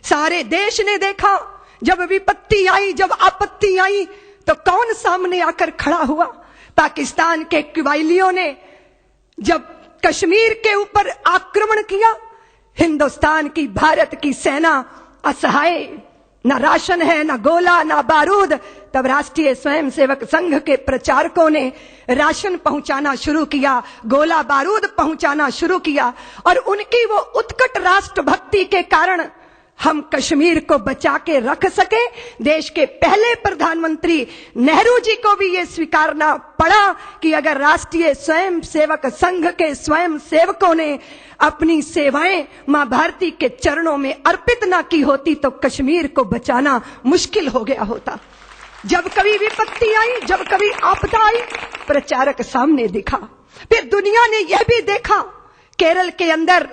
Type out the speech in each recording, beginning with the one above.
सारे देश ने देखा, जब विपत्ति आई, जब आपत्ति आई, तो कौन सामने आकर खड़ा हुआ? पाकिस्तान के कबायलियों ने जब कश्मीर के ऊपर आक्रमण किया, हिंदुस्तान की, भारत की सेना असहाय, न राशन है, न गोला, न बारूद। तब राष्ट्रीय स्वयंसेवक संघ के प्रचारकों ने राशन पहुंचाना शुरू किया, गोला बारूद पहुंचाना शुरू किया, और उनकी वो उत्कट राष्ट्रभक्ति के कारण हम कश्मीर को बचा के रख सके। देश के पहले प्रधानमंत्री नेहरू जी को भी ये स्वीकारना पड़ा कि अगर राष्ट्रीय स्वयंसेवक संघ के स्वयं सेवकों ने अपनी सेवाएं मां भारती के चरणों में अर्पित ना की होती तो कश्मीर को बचाना मुश्किल हो गया होता। जब कभी विपत्ति आई, जब कभी आपदा आई, प्रचारक सामने दिखा। फिर दुनिया ने यह भी देखा, केरल के अंदर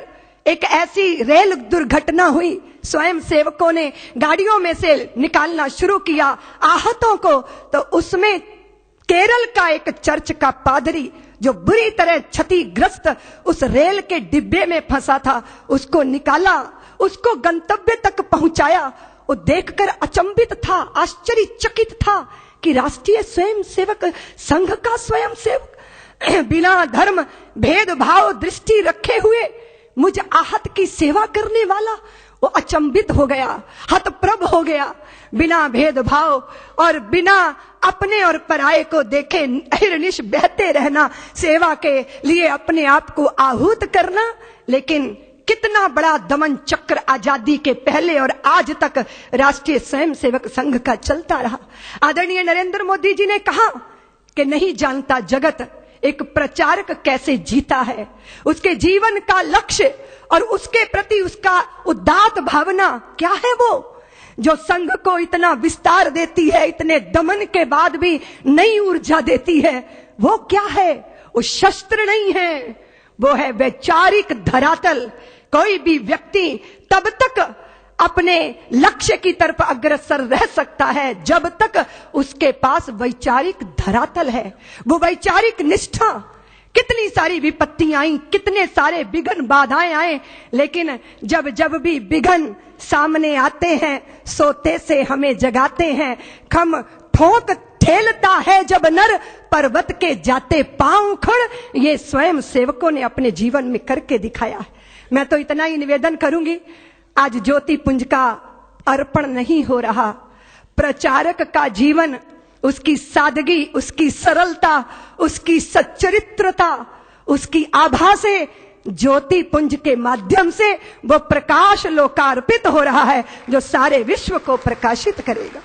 एक ऐसी रेल दुर्घटना हुई, स्वयं सेवकों ने गाड़ियों में से निकालना शुरू किया आहतों को, तो उसमें केरल का एक चर्च का पादरी जो बुरी तरह क्षतिग्रस्त उस रेल के डिब्बे में फंसा था, उसको निकाला, उसको गंतव्य तक पहुंचाया। वो देखकर अचंभित था, आश्चर्यचकित था कि राष्ट्रीय स्वयंसेवक संघ का स्वयंसेवक बिना धर्म भेदभाव दृष्टि रखे हुए मुझ आहत की सेवा करने वाला, वो अचंभित हो गया, हतप्रभ हो गया। बिना भेदभाव और बिना अपने और पराये को देखे अहिर्निश बहते रहना, सेवा के लिए अपने आप को आहूत करना। लेकिन कितना बड़ा दमन चक्र आजादी के पहले और आज तक राष्ट्रीय स्वयंसेवक संघ का चलता रहा। आदरणीय नरेंद्र मोदी जी ने कहा कि नहीं जानता जगत एक प्रचारक कैसे जीता है, उसके जीवन का लक्ष्य और उसके प्रति उसका उदात्त भावना क्या है, वो जो संघ को इतना विस्तार देती है, इतने दमन के बाद भी नई ऊर्जा देती है, वो क्या है? वो शस्त्र नहीं है, वो है वैचारिक धरातल। कोई भी व्यक्ति तब तक अपने लक्ष्य की तरफ अग्रसर रह सकता है जब तक उसके पास वैचारिक धरातल है, वो वैचारिक निष्ठा। कितनी सारी विपत्तियां आई, कितने सारे विघ्न बाधाएं आए, लेकिन जब जब भी विघ्न सामने आते हैं, सोते से हमें जगाते हैं। खम ठोक ठेलता है जब नर, पर्वत के जाते पांव खड़। ये स्वयं सेवकों ने अपने जीवन में करके दिखाया है। मैं तो इतना ही निवेदन करूंगी, आज ज्योति पुंज का अर्पण नहीं हो रहा। प्रचारक का जीवन, उसकी सादगी, उसकी सरलता, उसकी सच्चरित्रता, उसकी आभा से ज्योति पुंज के माध्यम से वो प्रकाश लोकार्पित हो रहा है जो सारे विश्व को प्रकाशित करेगा।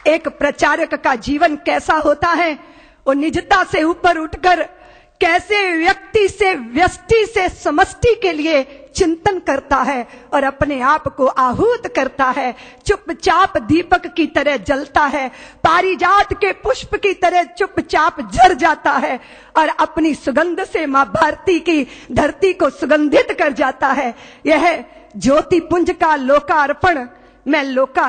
एक प्रचारक का जीवन कैसा होता है? वो निजता से ऊपर उठकर कैसे व्यक्ति से व्यष्टि से समष्टि के लिए चिंतन करता है और अपने आप को आहूत करता है। चुपचाप दीपक की तरह जलता है, पारिजात के पुष्प की तरह चुपचाप झर जाता है और अपनी सुगंध से मां भारती की धरती को सुगंधित कर जाता है। यह ज्योति पुंज का लोकार्पण। मैं लोका